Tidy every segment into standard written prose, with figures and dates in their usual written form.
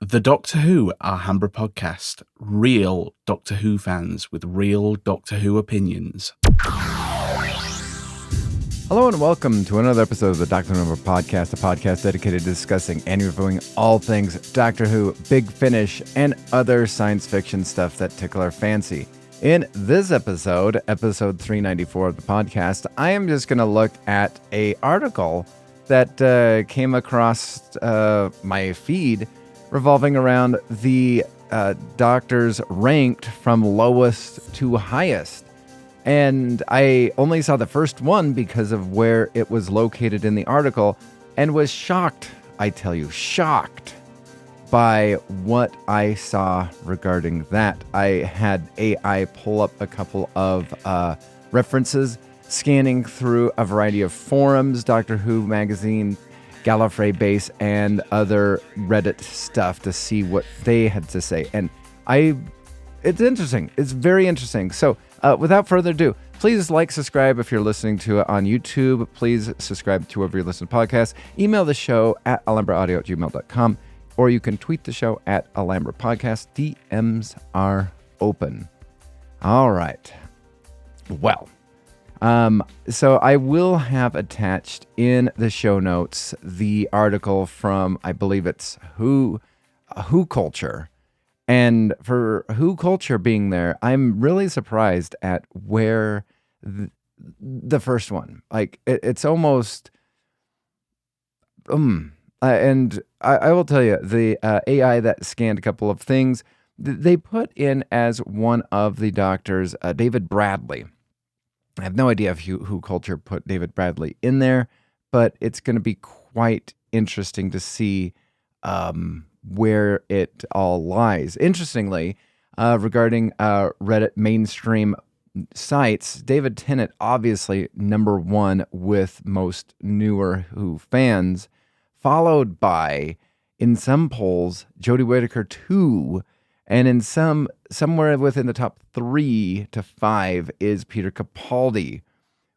The Doctor Who Alhambra Podcast. Real Doctor Who fans with real Doctor Who opinions. Hello and welcome to another episode of the Doctor Who Alhambra Podcast, a podcast dedicated to discussing and reviewing all things Doctor Who, Big Finish, and other science fiction stuff that tickle our fancy. In this episode, episode 394 of the podcast, I am just going to look at an article that came across my feed revolving around the doctors ranked from lowest to highest. And I only saw the first one because of where it was located in the article and was shocked, I tell you, shocked by what I saw regarding that. I had AI pull up a couple of references, scanning through a variety of forums, Doctor Who magazine, Gallifrey base, and other Reddit stuff to see what they had to say. And it's interesting. It's very interesting. So without further ado, please like, subscribe if you're listening to it on YouTube. Please subscribe to wherever you listen to podcasts. Email the show at alhambraaudio@gmail.com, or you can tweet the show at Alhambra Podcast. DMs are open. All right. Well, so I will have attached in the show notes the article from, I believe it's Who Culture. And for Who Culture being there, I'm really surprised at where the first one, like it's almost, and I will tell you, the AI that scanned a couple of things, they put in as one of the doctors, David Bradley. I have no idea if Who Culture put David Bradley in there, but it's going to be quite interesting to see where it all lies. Interestingly, regarding Reddit mainstream sites, David Tennant, obviously number one with most newer Who fans, followed by, in some polls, Jodie Whittaker 2, and in somewhere within the top 3 to 5 is Peter Capaldi,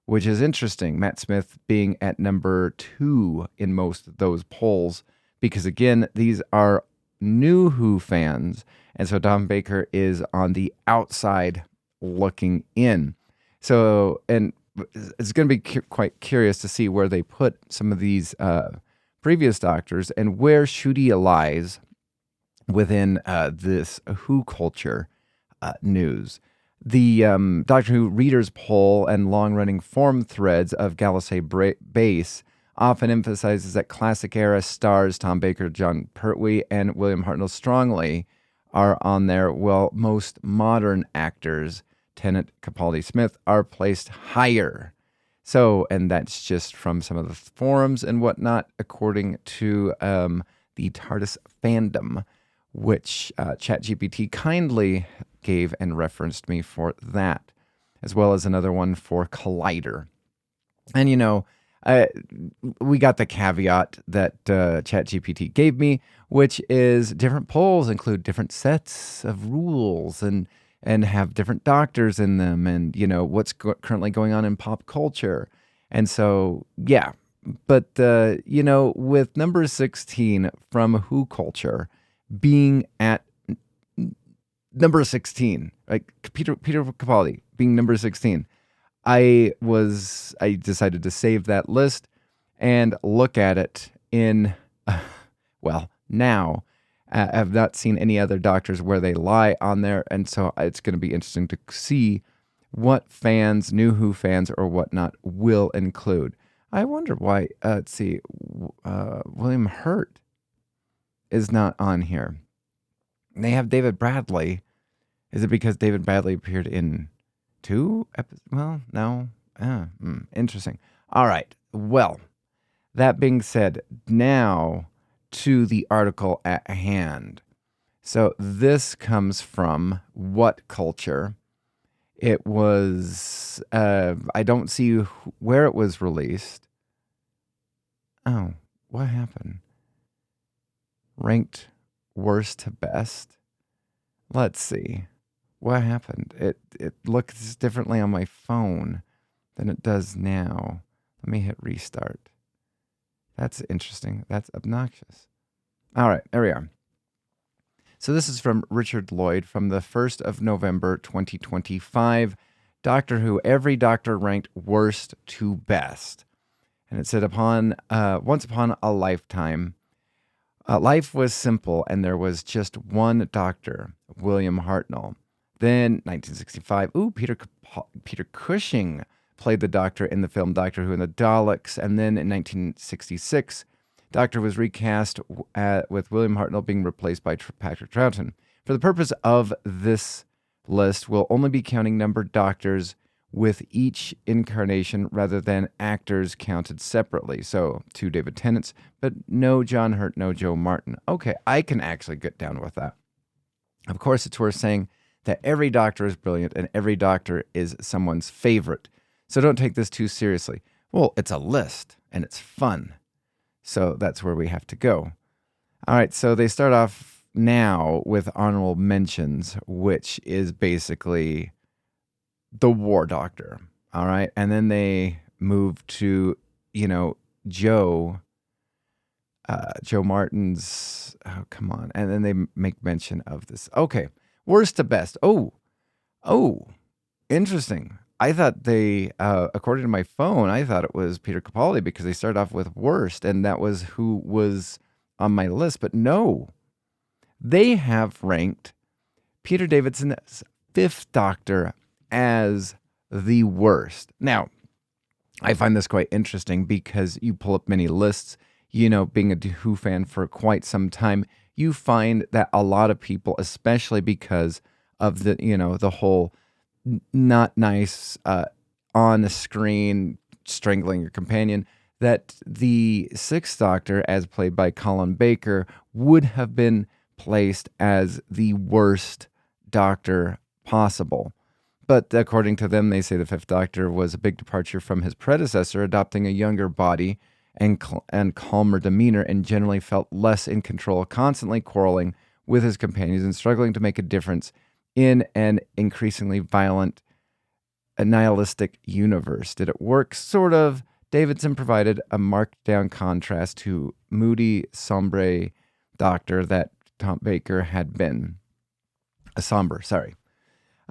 which is interesting. Matt Smith being at number 2 in most of those polls, because again, these are new Who fans, and so Tom Baker is on the outside looking in. So, and it's going to be quite curious to see where they put some of these previous doctors and where Ncuti lies within this Who Culture news. The Doctor Who readers poll and long-running forum threads of Gallifrey base often emphasizes that classic era stars Tom Baker, John Pertwee, and William Hartnell strongly are on there, while most modern actors, Tennant, Capaldi, Smith, are placed higher. So, and that's just from some of the forums and whatnot, according to the TARDIS fandom, which ChatGPT kindly gave and referenced me for that, as well as another one for Collider. And, you know, we got the caveat that ChatGPT gave me, which is different polls include different sets of rules and have different doctors in them, and, you know, what's currently going on in pop culture. And so, yeah, but, you know, with number 16 from Who Culture being at number 16, like Peter Capaldi being number 16, I decided to save that list and look at it in, well, now I've not seen any other doctors where they lie on there, and so it's going to be interesting to see what fans, new Who fans or whatnot, will include. I wonder why, let's see, William Hurt is not on here. They have David Bradley. Is it because David Bradley appeared in 2 episodes? Well, no. Interesting. All right. Well, that being said, now to the article at hand. So this comes from What Culture. It was, I don't see where it was released. Oh, what happened? Ranked worst to best. Let's see. What happened? It looks differently on my phone than it does now. Let me hit restart. That's interesting. That's obnoxious. All right, there we are. So this is from Richard Lloyd from the 1st of November, 2025. Doctor Who, every doctor ranked worst to best. And it said, once upon a lifetime, life was simple and there was just one doctor, William Hartnell. Then 1965, Peter Cushing played the Doctor in the film Doctor Who and the Daleks. And then in 1966, Doctor was recast with William Hartnell being replaced by Patrick Troughton. For the purpose of this list, we'll only be counting numbered doctors with each incarnation rather than actors counted separately. So 2 David Tennants, but no John Hurt, no Joe Martin. Okay, I can actually get down with that. Of course, it's worth saying that every doctor is brilliant and every doctor is someone's favorite. So don't take this too seriously. Well, it's a list and it's fun. So that's where we have to go. All right, so they start off now with honorable mentions, which is basically the War Doctor. All right, and then they move to, Joe Martin's, oh, come on. And then they make mention of this. Okay, worst to best. Oh, interesting. I thought they, according to my phone, I thought it was Peter Capaldi because they started off with worst, and that was who was on my list. But no, they have ranked Peter Davidson's 5th Doctor as the worst. Now, I find this quite interesting because you pull up many lists, being a Who fan for quite some time, you find that a lot of people, especially because of the whole not nice on the screen strangling your companion, that the 6th Doctor, as played by Colin Baker, would have been placed as the worst Doctor possible. But according to them, they say the 5th Doctor was a big departure from his predecessor, adopting a younger body and calmer demeanor, and generally felt less in control, constantly quarreling with his companions and struggling to make a difference in an increasingly violent, nihilistic universe. Did it work? Sort of. Davidson provided a marked down contrast to moody, sombre Doctor that Tom Baker had been.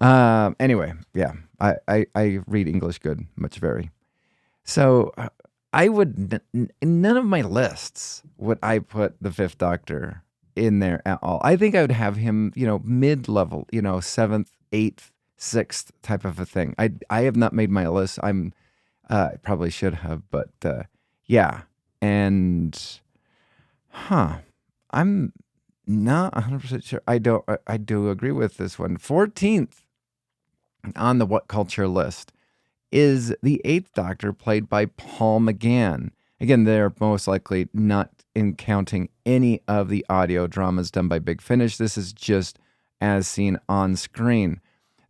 Anyway, yeah, I read English good, much very. So I would, in none of my lists would I put the 5th Doctor in there at all. I think I would have him, mid-level, 7th, 8th, 6th type of a thing. I have not made my list. I probably should have, but yeah. And I'm not 100% sure. I do agree with this one. 14th on the What Culture list is the 8th Doctor, played by Paul McGann. Again, they're most likely not in counting any of the audio dramas done by Big Finish. This is just as seen on screen.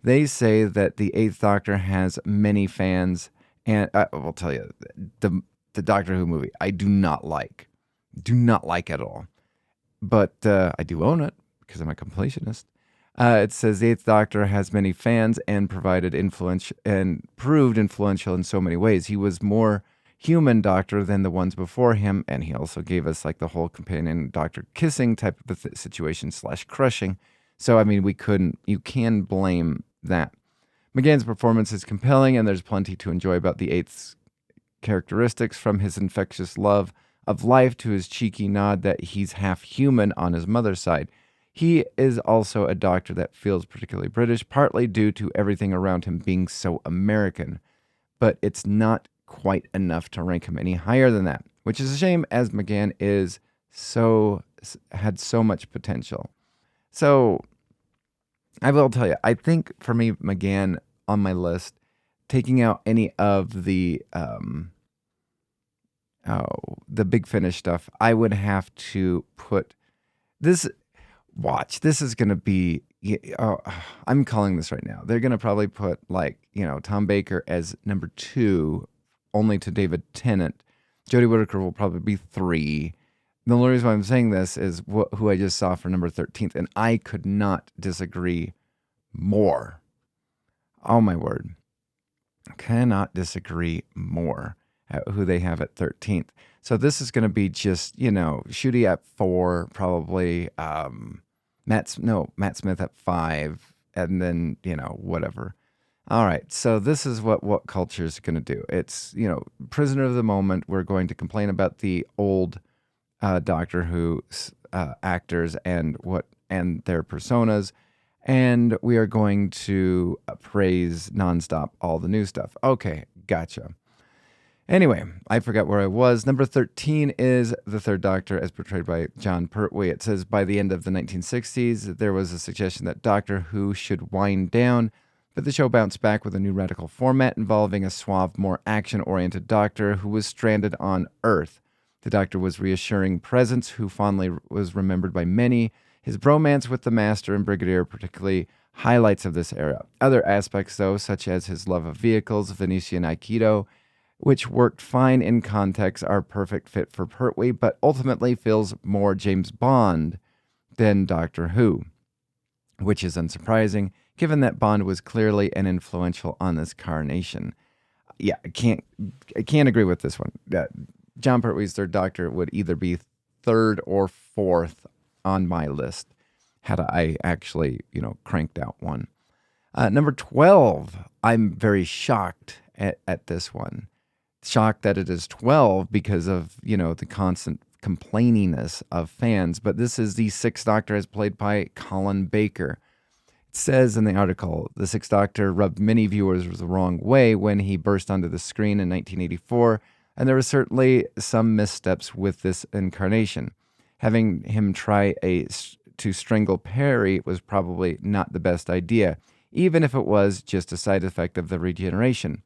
They say that the 8th Doctor has many fans, and I will tell you, the Doctor Who movie, I do not like at all. But I do own it because I'm a completionist. It says the 8th Doctor has many fans and proved influential in so many ways. He was more human Doctor than the ones before him, and he also gave us like the whole companion Doctor kissing type of situation / crushing. So I mean, you can blame that. McGann's performance is compelling, and there's plenty to enjoy about the 8th's characteristics, from his infectious love of life to his cheeky nod that he's half human on his mother's side. He is also a Doctor that feels particularly British, partly due to everything around him being so American. But it's not quite enough to rank him any higher than that, which is a shame, as McGann had so much potential. So I will tell you, I think for me, McGann on my list, taking out any of the Big Finish stuff, I would have to put this. Watch, this is going to be, I'm calling this right now. They're going to probably put Tom Baker as number 2, only to David Tennant. Jodie Whittaker will probably be 3. The only reason why I'm saying this is who I just saw for number 13th, and I could not disagree more. Oh my word. Cannot disagree more at who they have at 13th. So this is going to be just, Shooty at 4, probably. Matt Smith at 5, and then, whatever. All right, so this is what culture is going to do. It's, prisoner of the moment. We're going to complain about the old Doctor Who actors and their personas, and we are going to praise nonstop all the new stuff. Okay, gotcha. Anyway, I forgot where I was. Number 13 is the Third Doctor as portrayed by John Pertwee. It says by the end of the 1960s, there was a suggestion that Doctor Who should wind down, but the show bounced back with a new radical format involving a suave, more action-oriented Doctor who was stranded on Earth. The Doctor was reassuring presence who fondly was remembered by many. His bromance with the Master and Brigadier particularly highlights of this era. Other aspects, though, such as his love of vehicles, Venetian Aikido, which worked fine in context, are perfect fit for Pertwee, but ultimately feels more James Bond than Doctor Who, which is unsurprising, given that Bond was clearly an influential on this carnation. Yeah, I can't agree with this one. John Pertwee's Third Doctor would either be third or fourth on my list had I actually, cranked out one. Number 12, I'm very shocked at this one. Shocked that it is 12 because of, the constant complaininess of fans. But this is the Sixth Doctor as played by Colin Baker. It says in the article, the Sixth Doctor rubbed many viewers the wrong way when he burst onto the screen in 1984, and there were certainly some missteps with this incarnation. Having him try to strangle Perry was probably not the best idea, even if it was just a side effect of the regeneration.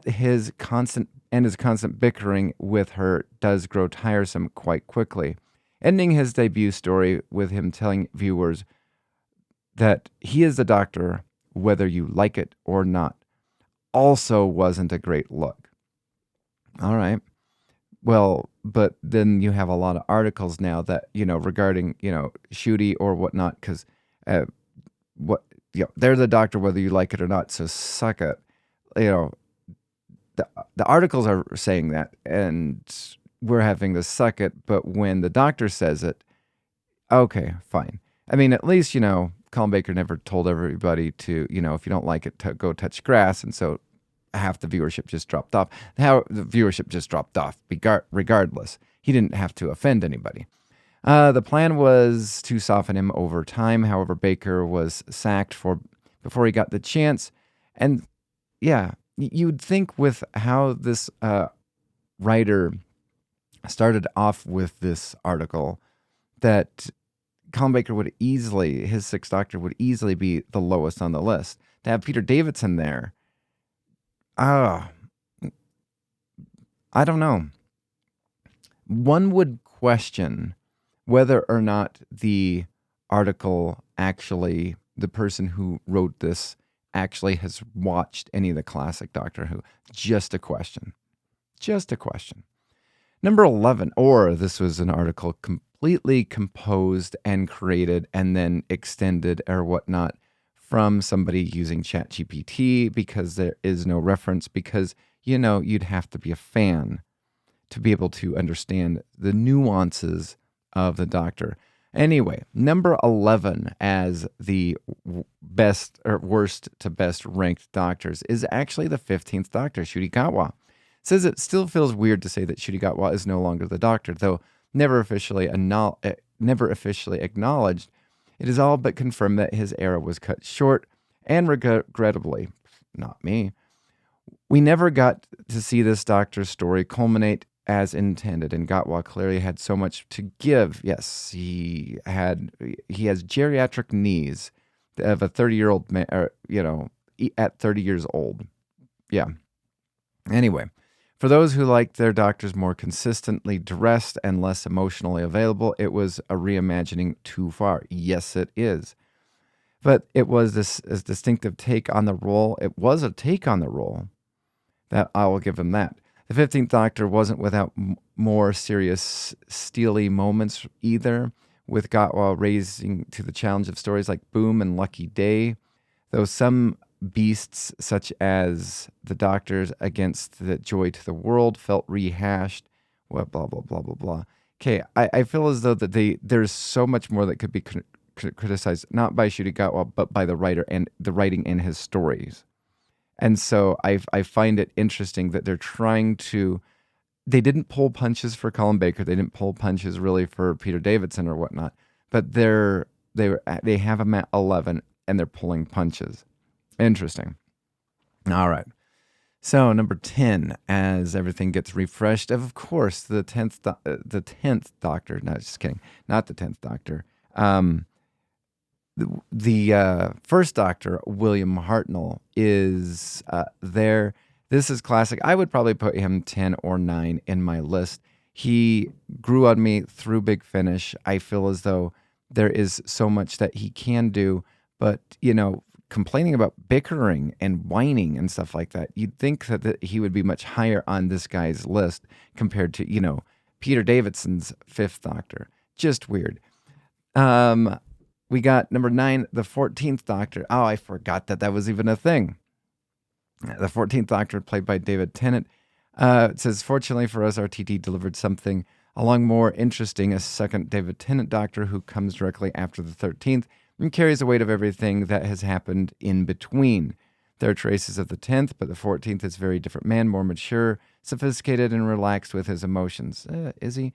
His constant bickering with her does grow tiresome quite quickly, ending his debut story with him telling viewers that he is the Doctor whether you like it or not. Also wasn't a great look. All right. Well, but then you have a lot of articles now that, regarding, Shooty or whatnot, because they're the Doctor whether you like it or not, so suck it. The articles are saying that, and we're having to suck it, but when the Doctor says it, okay, fine. I mean, at least, Colin Baker never told everybody to, if you don't like it, to go touch grass, and so half the viewership just dropped off. The viewership just dropped off, regardless. He didn't have to offend anybody. The plan was to soften him over time. However, Baker was sacked before he got the chance. And yeah, you'd think with how this writer started off with this article that Colin Baker his Sixth Doctor would easily be the lowest on the list. To have Peter Davison there, I don't know. One would question whether or not the article actually, the person who wrote this actually has watched any of the classic Doctor Who. Just a question. Number 11, or this was an article completely composed and created and then extended or whatnot from somebody using ChatGPT because there is no reference, because, you'd have to be a fan to be able to understand the nuances of the Doctor. Anyway, number 11 as the best or worst to best ranked Doctors is actually the 15th Doctor, Ncuti Gatwa. It says it still feels weird to say that Ncuti Gatwa is no longer the Doctor, though never officially acknowledged. It is all but confirmed that his era was cut short, and regrettably, not me, we never got to see this Doctor's story culminate as intended, and Gatwa clearly had so much to give. Yes, he has geriatric knees of a 30-year-old man, at 30 years old. Yeah. Anyway, for those who like their Doctors more consistently dressed and less emotionally available, it was a reimagining too far. Yes, it is. But it was this distinctive take on the role. It was a take on the role that I will give him that. The 15th Doctor wasn't without more serious, steely moments either, with Gatwa raising to the challenge of stories like Boom and Lucky Day, though some beasts such as the Doctors against the Joy to the World felt rehashed. Well, blah, blah, blah, blah, blah. Okay, I feel as though that there's so much more that could be criticized not by Ncuti Gatwa, but by the writer and the writing in his stories. And so I find it interesting that they're trying to. They didn't pull punches for Colin Baker. They didn't pull punches really for Peter Davison or whatnot. But they have him at 11 and they're pulling punches. Interesting. All right. So number 10, as everything gets refreshed, of course, the 10th Doctor. No, just kidding. Not the 10th Doctor. The first Doctor, William Hartnell, is there. This is classic. I would probably put him 10 or 9 in my list. He grew on me through Big Finish. I feel as though there is so much that he can do, but, complaining about bickering and whining and stuff like that, you'd think that he would be much higher on this guy's list compared to, Peter Davidson's 5th Doctor. Just weird. We got number 9, the 14th Doctor. Oh, I forgot that was even a thing. The 14th Doctor, played by David Tennant. It says, fortunately for us, RTD delivered something along more interesting, a second David Tennant Doctor who comes directly after the 13th and carries the weight of everything that has happened in between. There are traces of the 10th, but the 14th is a very different man, more mature, sophisticated, and relaxed with his emotions. Is he?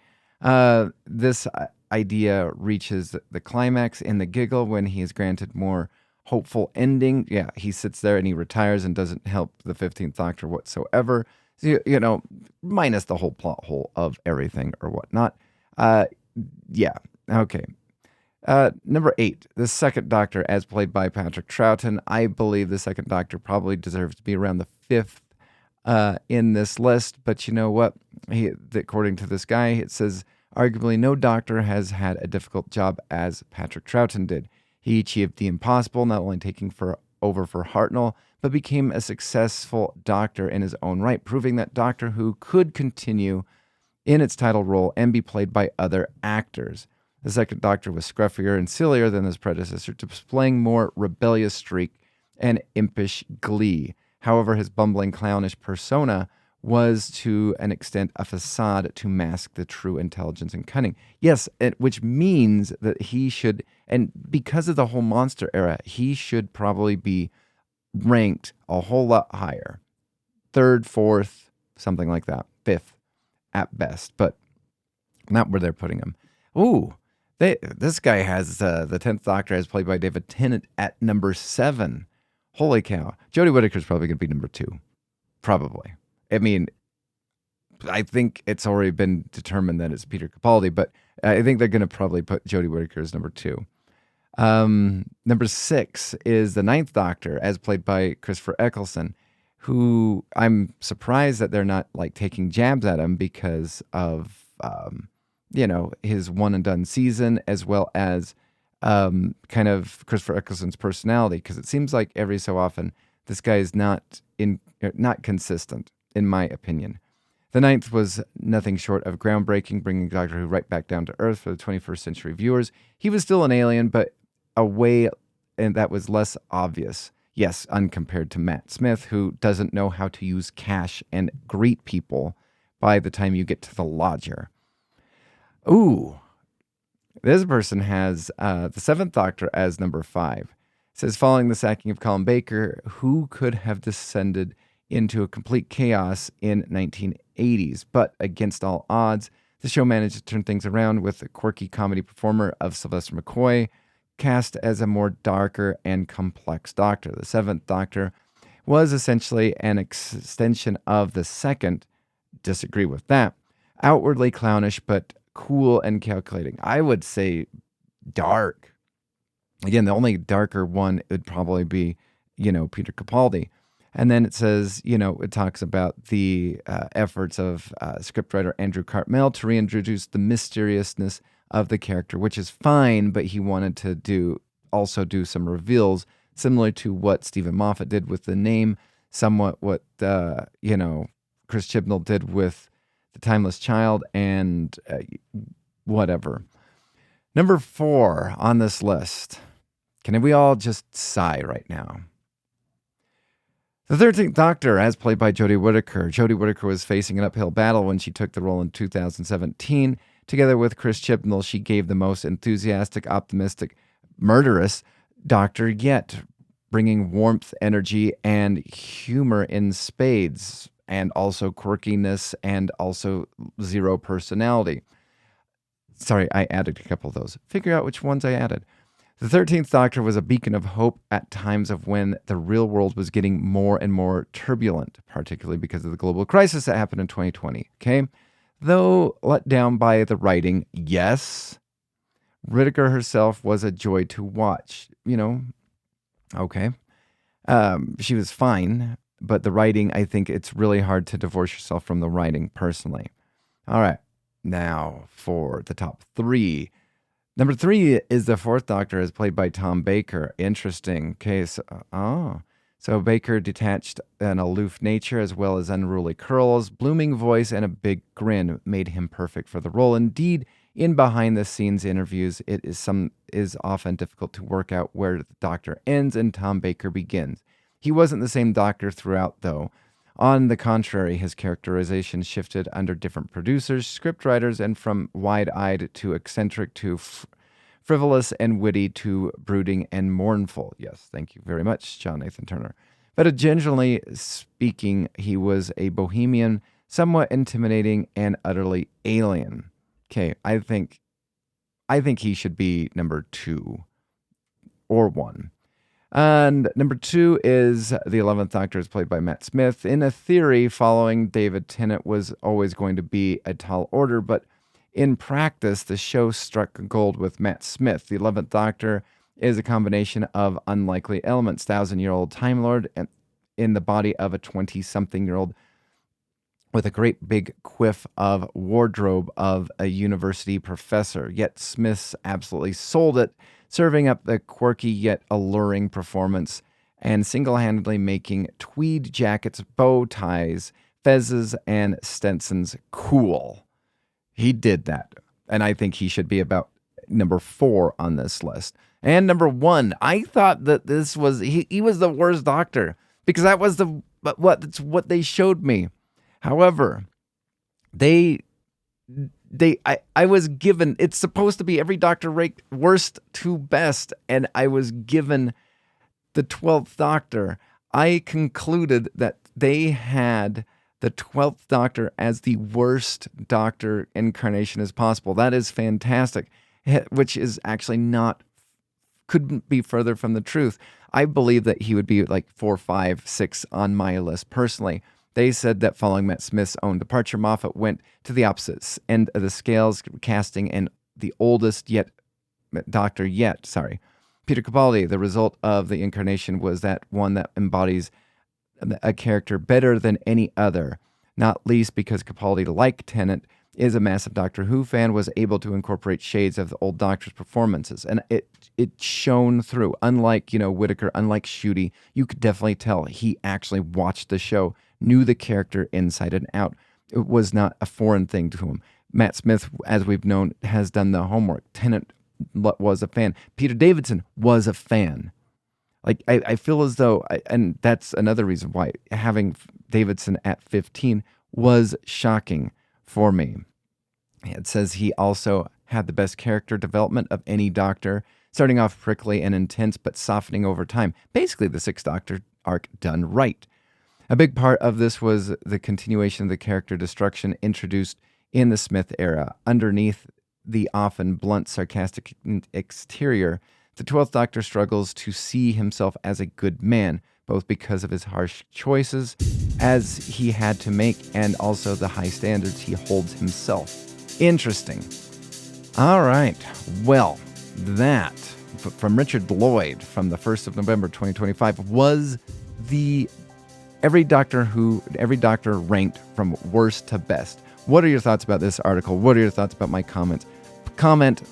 This idea reaches the climax in the giggle when he is granted more hopeful ending. Yeah, he sits there and he retires and doesn't help the 15th Doctor whatsoever. So, minus the whole plot hole of everything or whatnot. Yeah, okay. Number 8, the second Doctor, as played by Patrick Troughton. I believe the second Doctor probably deserves to be around the 5th in this list, but you know what? According to this guy, it says, arguably no Doctor has had a difficult job as Patrick Troughton did. He achieved the impossible, not only taking over for Hartnell, but became a successful Doctor in his own right, proving that Doctor Who could continue in its title role and be played by other actors. The second Doctor was scruffier and sillier than his predecessor, displaying more rebellious streak and impish glee. However, his bumbling, clownish persona was to an extent a facade to mask the true intelligence and cunning. Yes, which means that he should, and because of the whole monster era, he should probably be ranked a whole lot higher. 3rd, 4th, something like that. 5th at best, but not where they're putting him. Ooh, this guy has the 10th Doctor as played by David Tennant at number 7. Holy cow. Jodie Whittaker's probably going to be number 2. Probably. I mean, I think it's already been determined that it's Peter Capaldi, but I think they're going to probably put Jodie Whittaker as number 2. Number 6 is the 9th Doctor, as played by Christopher Eccleston, who I'm surprised that they're not taking jabs at him because of his one and done season, as well as kind of Christopher Eccleston's personality, because it seems like every so often this guy is not consistent, in my opinion. The 9th was nothing short of groundbreaking, bringing Doctor Who right back down to Earth for the 21st century viewers. He was still an alien, but a way and that was less obvious. Yes, uncompared to Matt Smith, who doesn't know how to use cash and greet people by the time you get to the lodger. Ooh, this person has the 7th Doctor as number 5. It says, following the sacking of Colin Baker, who could have descended into a complete chaos in 1980s? But against all odds, the show managed to turn things around with a quirky comedy performer of Sylvester McCoy, cast as a more darker and complex Doctor. The 7th Doctor was essentially an extension of the 2nd. Disagree with that. Outwardly clownish, but cool and calculating. I would say dark. Again, the only darker one would probably be, Peter Capaldi. And then it says, it talks about the efforts of scriptwriter Andrew Cartmel to reintroduce the mysteriousness of the character, which is fine, but he wanted to do some reveals, similar to what Stephen Moffat did with the name, somewhat what, Chris Chibnall did with The Timeless Child, and whatever. Number 4 on this list. Can we all just sigh right now? The 13th Doctor, as played by Jodie Whittaker. Jodie Whittaker was facing an uphill battle when she took the role in 2017. Together with Chris Chibnall, she gave the most enthusiastic, optimistic murderous doctor yet, bringing warmth, energy, and humor in spades, and also quirkiness, and also zero personality. Sorry, I added a couple of those. Figure out which ones I added. The 13th Doctor was a beacon of hope at times of when the real world was getting more and more turbulent, particularly because of the global crisis that happened in 2020, okay? Though let down by the writing, yes, Whittaker herself was a joy to watch, okay. She was fine, but the writing, I think it's really hard to divorce yourself from the writing personally. All right, now for the top 3. Number 3 is the 4th Doctor, as played by Tom Baker. Interesting case. So Baker detached an aloof nature as well as unruly curls, blooming voice, and a big grin made him perfect for the role. Indeed, in behind-the-scenes interviews, it is often difficult to work out where the Doctor ends and Tom Baker begins. He wasn't the same Doctor throughout, though. On the contrary, his characterization shifted under different producers, scriptwriters, and from wide-eyed to eccentric to frivolous and witty to brooding and mournful. Yes, thank you very much, John Nathan Turner. But generally speaking, he was a bohemian, somewhat intimidating, and utterly alien. Okay, I think he should be number 2 or 1. And number 2 is the 11th Doctor, is played by Matt Smith. In a theory, following David Tennant was always going to be a tall order, but in practice, the show struck gold with Matt Smith. The 11th Doctor is a combination of unlikely elements: 1,000-year-old Time Lord in the body of a 20-something-year-old with a great big quiff of wardrobe of a university professor. Yet Smith absolutely sold it, serving up the quirky yet alluring performance and single-handedly making tweed jackets, bow ties, fezzes, and Stetsons cool. He did that, and I think he should be about number 4 on this list. And number 1, I thought that this was he was the worst Doctor because that was what they showed me. However, I was given, it's supposed to be every Doctor ranked worst to best, and I was given the 12th Doctor. I concluded that they had the 12th Doctor as the worst Doctor incarnation as possible. That is fantastic, which is actually couldn't be further from the truth. I believe that he would be like 4, 5, 6 on my list personally. They said that following Matt Smith's own departure, Moffat went to the opposite end of the scales, casting in the oldest Doctor yet. Peter Capaldi. The result of the incarnation was that one that embodies a character better than any other, not least because Capaldi, like Tennant, is a massive Doctor Who fan, was able to incorporate shades of the old Doctor's performances, and it shone through. Unlike, Whittaker, unlike Schutte, you could definitely tell he actually watched the show, knew the character inside and out. It was not a foreign thing to him. Matt Smith, as we've known, has done the homework. Tennant was a fan. Peter Davison was a fan. Like, I feel as though, and that's another reason why having Davidson at 15 was shocking for me. It says he also had the best character development of any Doctor, starting off prickly and intense, but softening over time. Basically, the 6th Doctor arc done right. A big part of this was the continuation of the character destruction introduced in the Smith era. Underneath the often blunt, sarcastic exterior, the 12th Doctor struggles to see himself as a good man, both because of his harsh choices as he had to make and also the high standards he holds himself. Interesting. All right. Well, that from Richard Lloyd from the 1st of November 2025 was the every Doctor ranked from worst to best. What are your thoughts about this article? What are your thoughts about my comments? Comment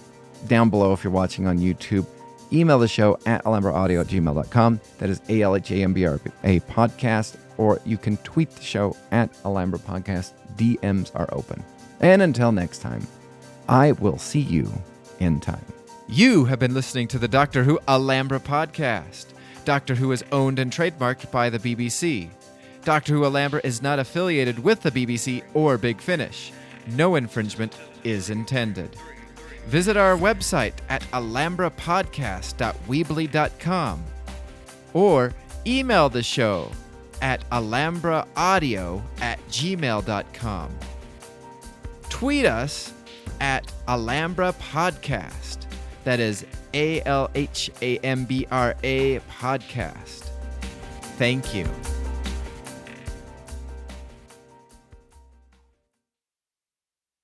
down below if you're watching on YouTube. Email the show at alhambraaudio@gmail.com. That is ALHAMBRA podcast. Or you can tweet the show at Alhambra Podcast. DMs are open. And until next time, I will see you in time. You have been listening to the Doctor Who Alhambra Podcast. Doctor Who is owned and trademarked by the BBC. Doctor Who Alhambra is not affiliated with the BBC or Big Finish. No infringement is intended. Visit our website at alhambrapodcast.weebly.com or email the show at alhambraaudio@gmail.com. Tweet us at Alhambra Podcast. That is ALHAMBRA Podcast. Thank you.